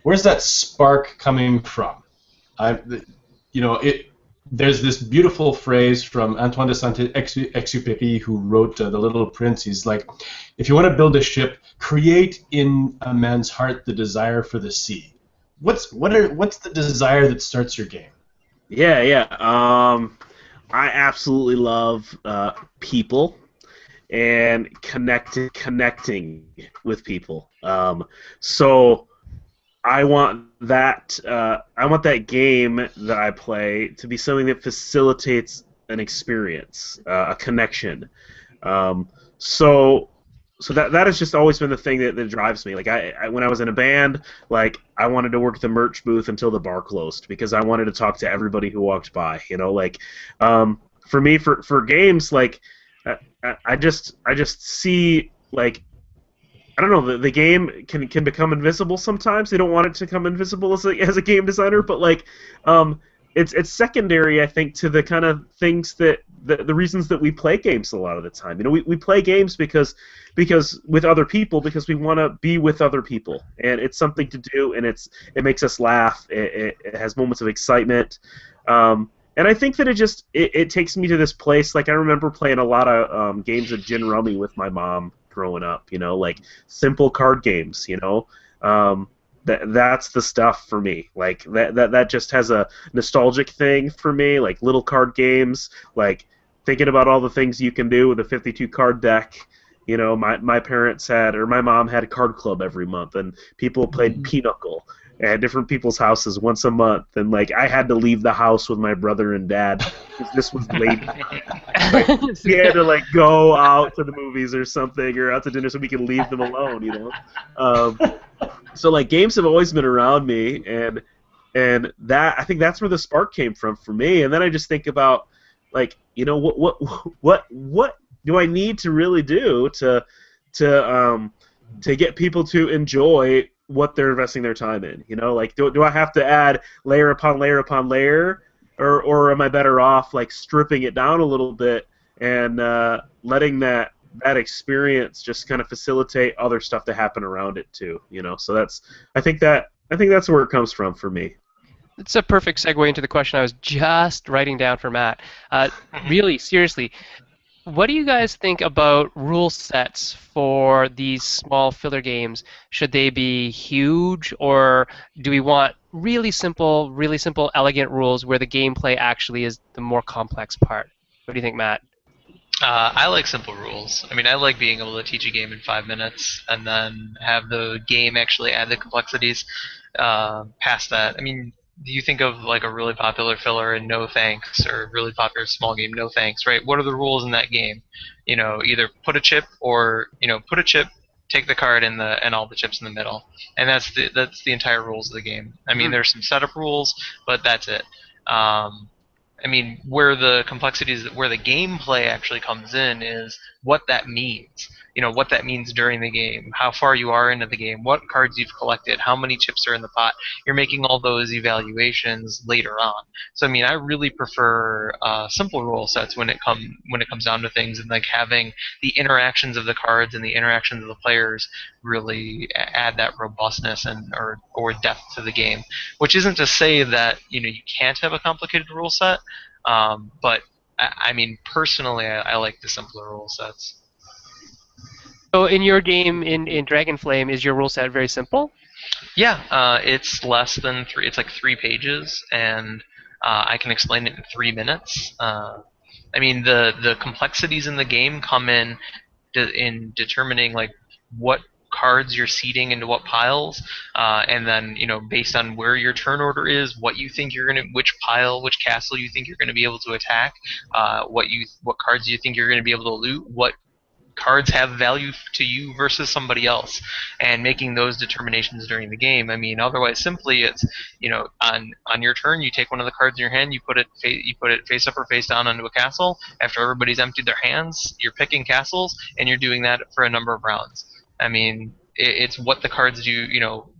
Where's that spark coming from? There's this beautiful phrase from Antoine de Saint-Exupéry, who wrote The Little Prince. He's like, if you want to build a ship, create in a man's heart the desire for the sea. What's the desire that starts your game? Yeah. I absolutely love people and connecting with people. So I want that game that I play to be something that facilitates an experience, a connection. So that has just always been the thing that drives me. Like I when I was in a band, like I wanted to work at the merch booth until the bar closed because I wanted to talk to everybody who walked by. For me, for games, like I just see, like, I don't know, the game can become invisible sometimes. They don't want it to become invisible as a game designer, but like it's secondary, I think, to the kind of things that the reasons that we play games a lot of the time. We play games because with other people, because we want to be with other people, and it's something to do, and it makes us laugh. It has moments of excitement, and I think that it takes me to this place. Like I remember playing a lot of games of gin rummy with my mom growing up. Like simple card games. That's the stuff for me. Like that just has a nostalgic thing for me. Like little card games, like thinking about all the things you can do with a 52 card deck. My parents had, or my mom had, a card club every month, and people played Pinochle at different people's houses once a month, and like I had to leave the house with my brother and dad because this was late. Like, we had to like go out to the movies or something, or out to dinner so we could leave them alone. So like games have always been around me, and that, I think that's where the spark came from for me. And then I just think about, like, what do I need to really do to get people to enjoy what they're investing their time in? Like, do I have to add layer upon layer upon layer, or am I better off like stripping it down a little bit and letting that experience just kind of facilitate other stuff to happen around it too? So I think that's where it comes from for me. It's a perfect segue into the question I was just writing down for Matt. Really, seriously, what do you guys think about rule sets for these small filler games? Should they be huge, or do we want really simple, elegant rules where the gameplay actually is the more complex part? What do you think, Matt? I like simple rules. I mean, I like being able to teach a game in 5 minutes and then have the game actually add the complexities past that. I mean, do you think of like a really popular filler in No Thanks, or a really popular small game No Thanks, right? What are the rules in that game? Either put a chip, or put a chip, take the card and all the chips in the middle, and that's the entire rules of the game. I mean, there's some setup rules, but that's it. I mean, where the complexities, where the gameplay actually comes in, is what that means. What that means during the game, how far you are into the game, what cards you've collected, how many chips are in the pot. You're making all those evaluations later on. So I mean, I really prefer simple rule sets when it comes down to things, and like having the interactions of the cards and the interactions of the players really add that robustness or depth to the game. Which isn't to say that you can't have a complicated rule set, but I mean, personally, I like the simpler rule sets. So in your game, in Dragonflame, is your rule set very simple? Yeah, it's less than 3. It's like 3 pages, and I can explain it in 3 minutes. I mean, the complexities in the game come in determining like what cards you're seeding into what piles, and then based on where your turn order is, what you think you're which pile, which castle you think you're gonna be able to attack, what cards you think you're gonna be able to loot, what cards have value to you versus somebody else, and making those determinations during the game. I mean, otherwise, simply it's on your turn, you take one of the cards in your hand, you put it face up or face down onto a castle. After everybody's emptied their hands, you're picking castles, and you're doing that for a number of rounds. I mean, it's what the cards do.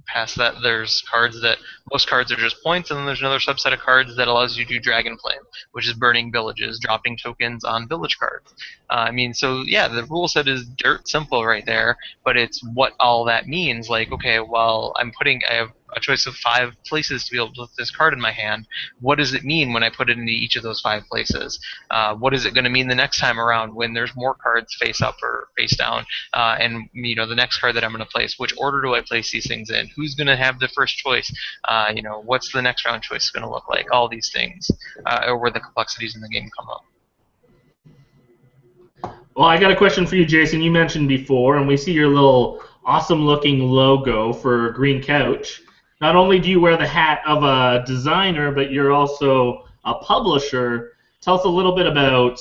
Past that, there's cards that most cards are just points, and then there's another subset of cards that allows you to do Dragon Flame, which is burning villages, dropping tokens on village cards. I mean, so yeah, the rule set is dirt simple right there, but it's what all that means. Like, okay, well, I have a choice of 5 places to be able to put this card in my hand. What does it mean when I put it into each of those 5 places? What is it going to mean the next time around when there's more cards face up or face down? And the next card that I'm going to place, which order do I place these things in? Who's going to have the first choice? What's the next round choice going to look like? All these things are where the complexities in the game come up. Well, I got a question for you, Jason. You mentioned before, and we see your little awesome-looking logo for Green Couch. Not only do you wear the hat of a designer, but you're also a publisher. Tell us a little bit about,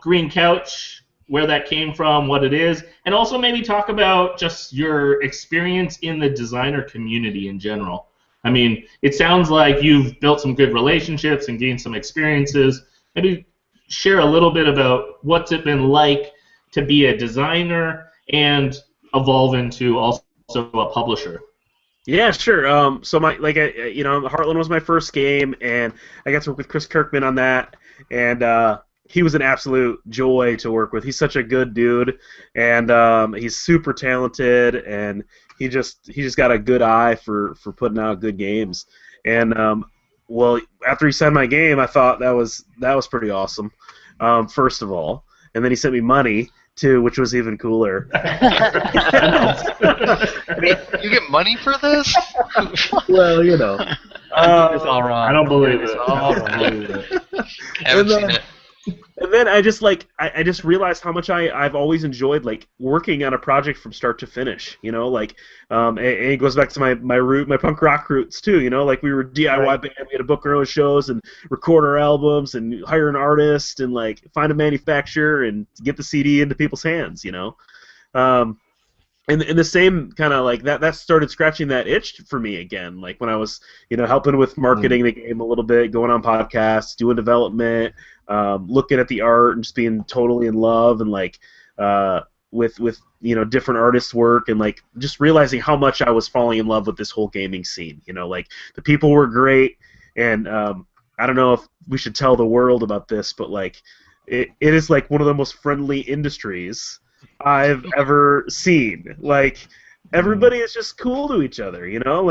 Green Couch, where that came from, what it is, and also maybe talk about just your experience in the designer community in general. I mean, it sounds like you've built some good relationships and gained some experiences. Maybe share a little bit about what's it been like to be a designer and evolve into also a publisher. Yeah, sure. So Heartland was my first game, and I got to work with Chris Kirkman on that, and he was an absolute joy to work with. He's such a good dude, and he's super talented, and he just got a good eye for putting out good games. And after he signed my game, I thought that was pretty awesome. First of all, and then he sent me money too, which was even cooler. I mean, you get money for this? Well, It's all wrong. I don't believe it. Haven't seen it. And then I just realized how much I've always enjoyed working on a project from start to finish. And it goes back to my punk rock roots too. We were DIY band, we had to book our own shows and record our albums and hire an artist and find a manufacturer and get the CD into people's hands. And the same kind of that started scratching that itch for me again. When I was helping with marketing the game a little bit, going on podcasts, doing development. Looking at the art and just being totally in love and with different artists' work and just realizing how much I was falling in love with this whole gaming scene. The people were great, and I don't know if we should tell the world about this, but it is one of the most friendly industries I've ever seen. Everybody is just cool to each other,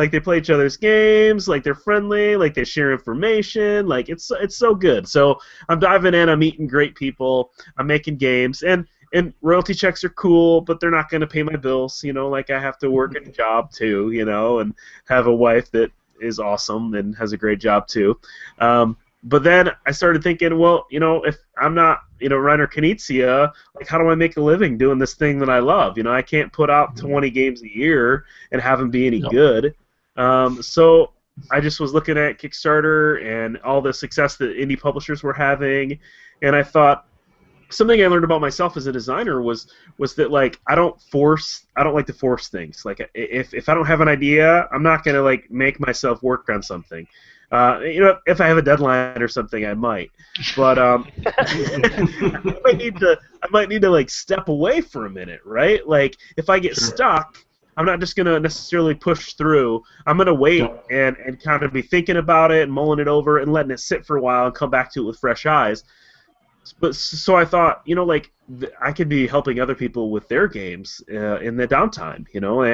they play each other's games, they're friendly, they share information, it's so good. So I'm diving in, I'm meeting great people, I'm making games, and royalty checks are cool, but they're not going to pay my bills, I have to work a job too, and have a wife that is awesome and has a great job too. But then I started thinking, well, if I'm not, Reiner Knizia, how do I make a living doing this thing that I love? I can't put out 20 games a year and have them be any good. So I just was looking at Kickstarter and all the success that indie publishers were having, and I thought something I learned about myself as a designer was that I don't like to force things. If I don't have an idea, I'm not gonna make myself work on something. If I have a deadline or something, I might. But I might need to step away for a minute, right? If I get stuck, I'm not just gonna necessarily push through. I'm gonna wait and kind of be thinking about it and mulling it over and letting it sit for a while and come back to it with fresh eyes. But so I thought, I could be helping other people with their games in the downtime,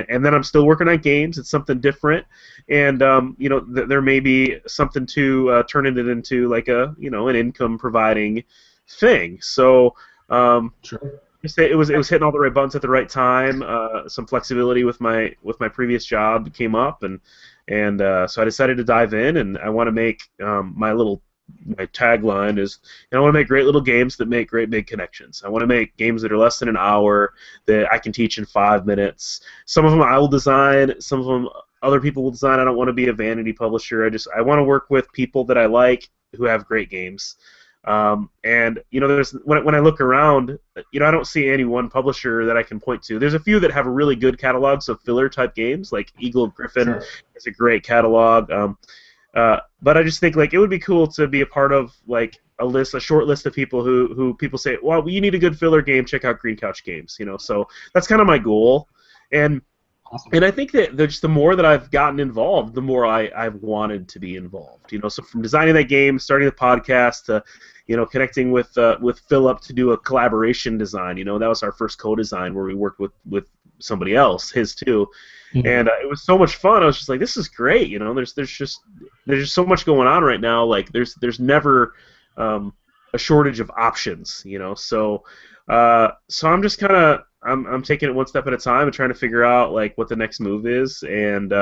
and then I'm still working on games. It's something different, and there may be something to turning it into an income providing thing. So it was hitting all the right buttons at the right time. Some flexibility with my previous job came up, and so I decided to dive in, and I want to make my little my tagline is, I want to make great little games that make great big connections. I want to make games that are less than an hour that I can teach in 5 minutes. Some of them I will design. Some of them other people will design. I don't want to be a vanity publisher. I want to work with people that I like who have great games. And there's when I look around, I don't see any one publisher that I can point to. There's a few that have a really good catalogs of filler type games, like Eagle Griffin is a great catalog. But I just think it would be cool to be a part of a short list of people who people say, well, you need a good filler game, check out Green Couch Games. So that's kind of my goal, and I think that just the more that I've gotten involved, the more I've wanted to be involved. So from designing that game, starting the podcast, to connecting with Philip to do a collaboration design. That was our first co-design where we worked with somebody else, his too. Mm-hmm. And it was so much fun. I was just like, this is great. There's just so much going on right now. There's never a shortage of options. So I'm just kind of I'm taking it one step at a time and trying to figure out what the next move is. And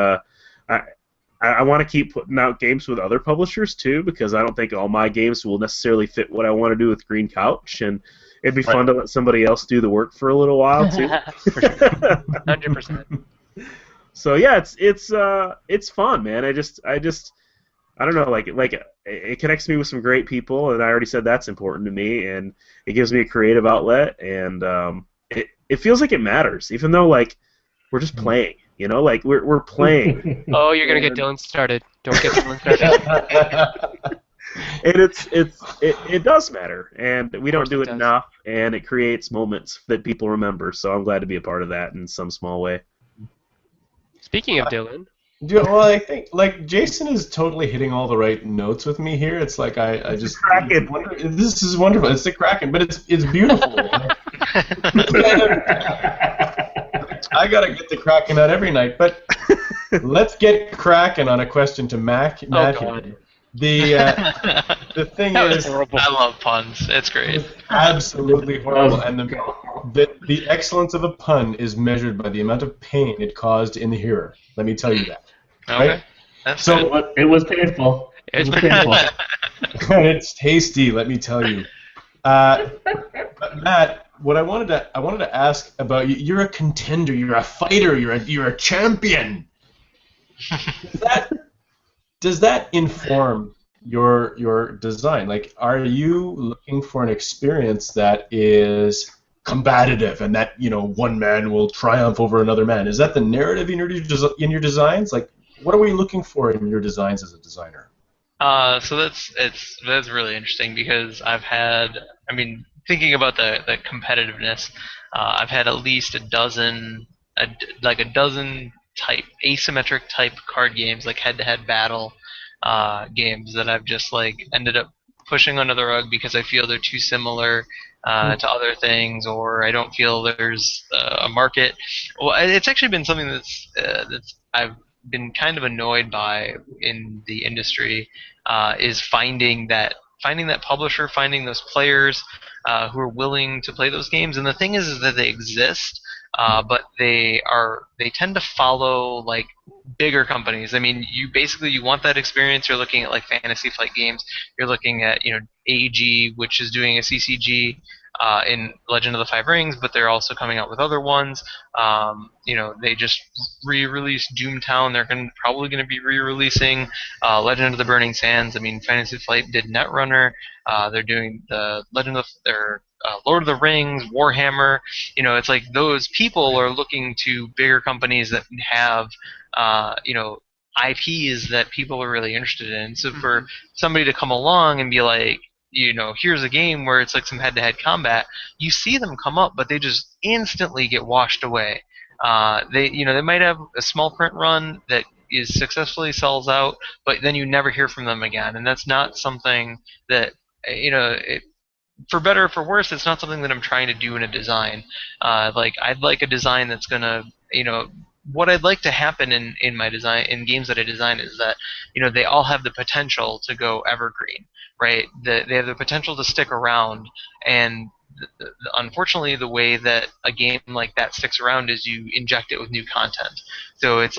I want to keep putting out games with other publishers too, because I don't think all my games will necessarily fit what I want to do with Green Couch, and it'd be fun to let somebody else do the work for a little while too. For sure. 100%. So yeah, it's fun, man. I don't know, it connects me with some great people, and I already said that's important to me, and it gives me a creative outlet, and it feels like it matters, even though we're just playing. We're playing. Oh, you're gonna get Dylan started. Don't get Dylan started. And it does matter, and we don't do it enough, and it creates moments that people remember. So I'm glad to be a part of that in some small way. Speaking of Dylan. Well, I think Jason is totally hitting all the right notes with me here. It's I just this is wonderful. It's the Kraken, but it's beautiful. I gotta get the Kraken out every night, but let's get Kraken on a question to Matt here. The thing is, I love puns. It's great. It's absolutely horrible, and the excellence of a pun is measured by the amount of pain it caused in the hearer. Let me tell you that. Okay. Right? That's so it was painful. It was painful. It's tasty, let me tell you. But Matt, what I wanted to ask about you, you're a contender, you're a fighter, you're a champion. Does that inform your design? Are you looking for an experience that is combative and that one man will triumph over another man? Is that the narrative in your designs? What are we looking for in your designs as a designer? So that's really interesting, because thinking about the competitiveness, I've had at least a dozen type asymmetric type card games, head-to-head battle games that I've just ended up pushing under the rug because I feel they're too similar to other things, or I don't feel there's a market. Well, it's actually been something that's I've been kind of annoyed by in the industry, is finding that publisher, finding those players who are willing to play those games. And the thing is that they exist, but they tend to follow bigger companies. You want that experience. You're looking at Fantasy Flight Games. You're looking at AG, which is doing a CCG in Legend of the Five Rings, but they're also coming out with other ones. They just re-released Doomtown. They're probably going to be re-releasing Legend of the Burning Sands. Fantasy Flight did Netrunner. They're doing the Lord of the Rings, Warhammer. It's those people are looking to bigger companies that have IPs that people are really interested in. So for somebody to come along and be here's a game where it's some head-to-head combat, you see them come up, but they just instantly get washed away. They might have a small print run that is successfully sells out, but then you never hear from them again, and that's not something that for better or for worse, it's not something that I'm trying to do in a design. I'd like a design that's gonna, what I'd like to happen in my design, in games that I design, is that they all have the potential to go evergreen, right? They have the potential to stick around, and unfortunately, the way that a game like that sticks around is you inject it with new content. So it's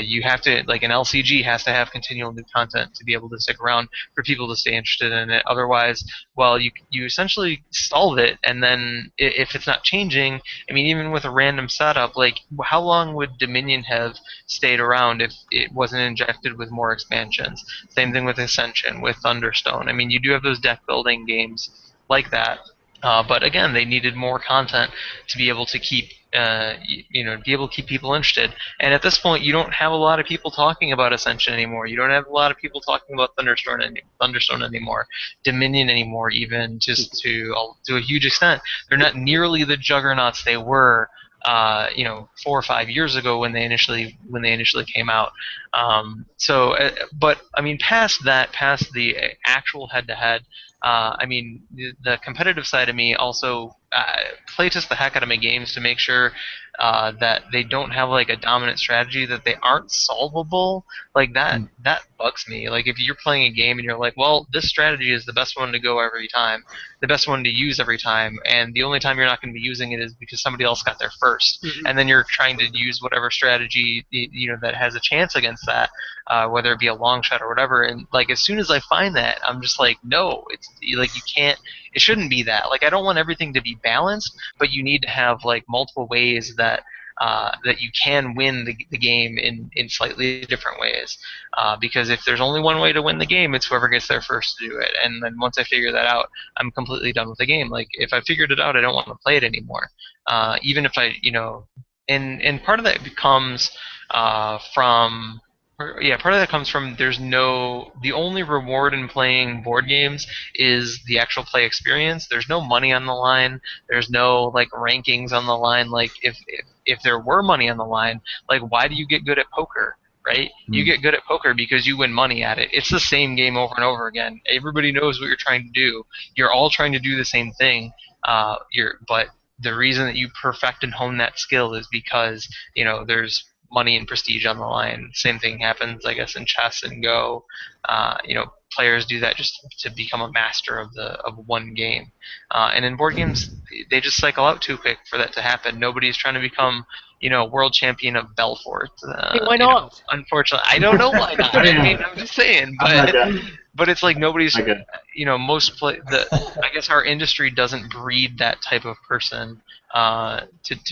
You have to, like, an LCG has to have continual new content to be able to stick around for people to stay interested in it. Otherwise, well, you essentially solve it, and then if it's not changing, I mean, even with a random setup, like, how long would Dominion have stayed around if it wasn't injected with more expansions? Same thing with Ascension, with Thunderstone. I mean, you do have those deck building games like that. But again, they needed more content to be able to keep, be able to keep people interested. And at this point, you don't have a lot of people talking about Ascension anymore. You don't have a lot of people talking about Thunderstone anymore, Dominion anymore, even just to a huge extent. They're not nearly the juggernauts they were, 4 or 5 years ago when they initially came out. But I mean, past the actual head-to-head. I mean, the competitive side of me also playtest the heck out of my games to make sure that they don't have like a dominant strategy, that they aren't solvable. Like that bugs me. Like if you're playing a game and you're like, well, this strategy is the best one to go every time, the best one to use every time, and the only time you're not going to be using it is because somebody else got there first, and then you're trying to use whatever strategy that has a chance against that, whether it be a long shot or whatever. And like as soon as I find that, I'm just like, no, it's like you can't. It shouldn't be that. Like I don't want everything to be balanced, but you need to have like multiple ways that you can win the game in slightly different ways. Because if there's only one way to win the game, it's whoever gets there first to do it. And then once I figure that out, I'm completely done with the game. Like if I figured it out, I don't want to play it anymore. Even if and part of that comes from. Yeah, part of that comes from the only reward in playing board games is the actual play experience. There's no money on the line. There's no like rankings on the line. Like if there were money on the line, like why do you get good at poker, right? You get good at poker because you win money at it. It's the same game over and over again. Everybody knows what you're trying to do. You're all trying to do the same thing. But the reason that you perfect and hone that skill is because there's money and prestige on the line. Same thing happens, I guess, in chess and Go. Players do that just to become a master of one game. And in board games, they just cycle out too quick for that to happen. Nobody's trying to become, world champion of Belfort. Hey, why not? Unfortunately, I don't know why not. I mean, I'm just saying, but it's like nobody's. I guess our industry doesn't breed that type of person to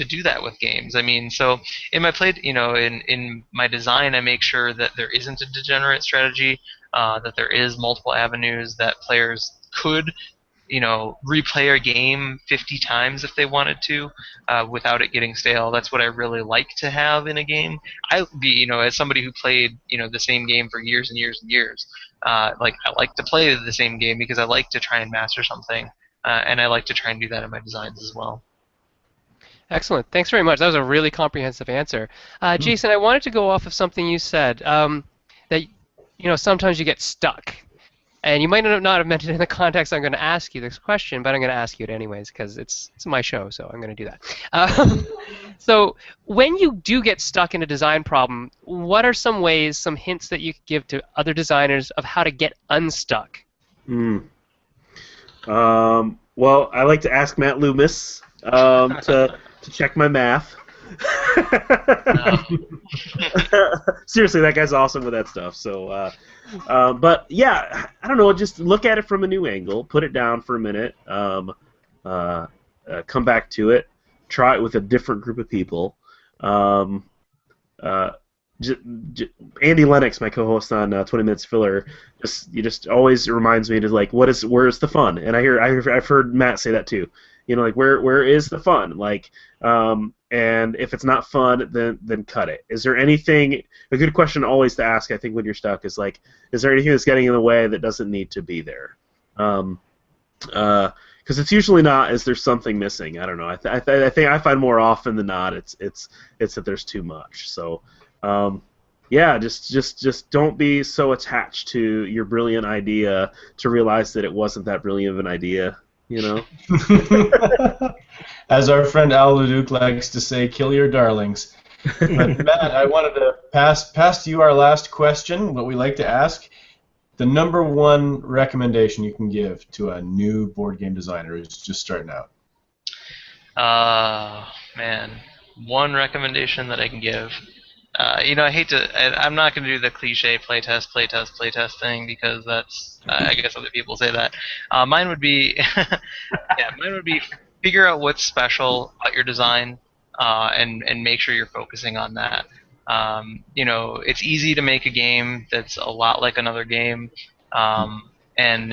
do that with games. I mean, so in my in my design, I make sure that there isn't a degenerate strategy, that there is multiple avenues that players could replay a game 50 times if they wanted to, without it getting stale. That's what I really like to have in a game. As somebody who played, the same game for years and years and years, I like to play the same game because I like to try and master something, and I like to try and do that in my designs as well. Excellent. Thanks very much. That was a really comprehensive answer. Jason, I wanted to go off of something you said, that sometimes you get stuck. And you might not have meant it in the context I'm going to ask you this question, but I'm going to ask you it anyways because it's my show, so I'm going to do that. So when you do get stuck in a design problem, what are some hints that you could give to other designers of how to get unstuck? Well, I like to ask Matt Loomis to check my math. Seriously, that guy's awesome with that stuff. So, but yeah, I don't know. Just look at it from a new angle. Put it down for a minute. Come back to it. Try it with a different group of people. Andy Lennox, my co-host on 20 Minutes Filler, just always reminds me to like, where's the fun? And I've heard Matt say that too. Where is the fun? Like, and if it's not fun, then cut it. Is there anything? A good question always to ask, I think, when you're stuck is like, is there anything that's getting in the way that doesn't need to be there? Because it's usually not. Is there something missing? I don't know. I think I find more often than not it's that there's too much. So, yeah, just don't be so attached to your brilliant idea to realize that it wasn't that brilliant of an idea. As our friend Al Leduc likes to say, kill your darlings. But Matt, I wanted to pass to you our last question, what we like to ask. The number one recommendation you can give to a new board game designer who's just starting out. Man, one recommendation that I can give. I hate to. I'm not going to do the cliche playtest thing because that's. I guess other people say that. Mine would be, yeah, mine would be figure out what's special about your design, and make sure you're focusing on that. It's easy to make a game that's a lot like another game, and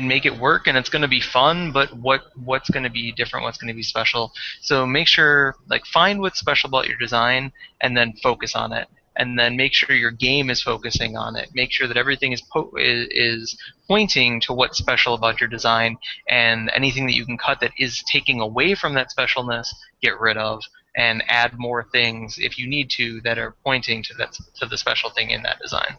make it work, and it's going to be fun. But what's going to be different? What's going to be special? So make sure, find what's special about your design, and then focus on it. And then make sure your game is focusing on it. Make sure that everything is pointing to what's special about your design, and anything that you can cut that is taking away from that specialness, get rid of, and add more things if you need to that are pointing to the special thing in that design.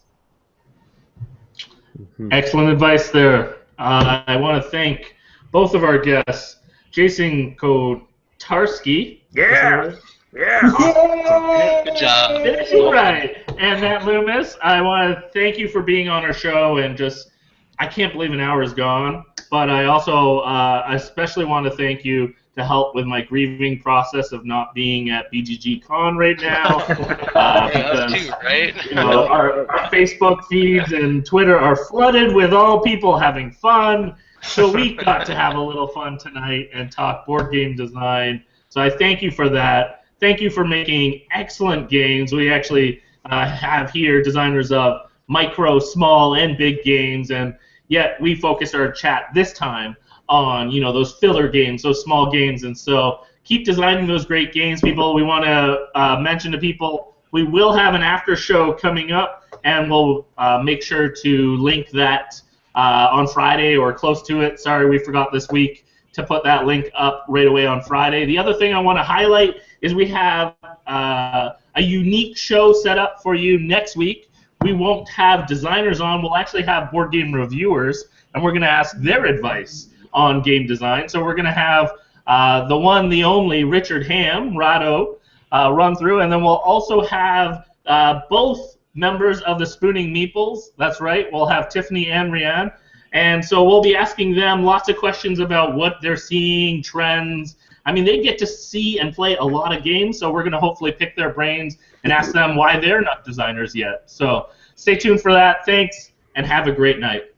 Excellent advice there. I want to thank both of our guests, Joson Kotarski. Yeah. Yeah. Good job. Right. And Matt Loomis, I want to thank you for being on our show, and I can't believe an hour is gone, but I also especially want to thank you to help with my grieving process of not being at BGG Con right now. Us too, right? Our Facebook feeds and Twitter are flooded with all people having fun, so we got to have a little fun tonight and talk board game design. So I thank you for that. Thank you for making excellent games. We actually have here designers of micro, small, and big games, and yet we focused our chat this time on those filler games, those small games. And so keep designing those great games, people. We want to mention to people we will have an after show coming up, and we'll make sure to link that on Friday or close to it. Sorry, we forgot this week to put that link up right away on Friday. The other thing I want to highlight is we have a unique show set up for you next week. We won't have designers on. We'll actually have board game reviewers, and we're going to ask their advice on game design. So we're going to have the one, the only, Richard Ham, Rado, run through, and then we'll also have both members of the Spooning Meeples. That's right. We'll have Tiffany and Rianne. And so we'll be asking them lots of questions about what they're seeing, trends. I mean, they get to see and play a lot of games, so we're going to hopefully pick their brains and ask them why they're not designers yet. So stay tuned for that. Thanks, and have a great night.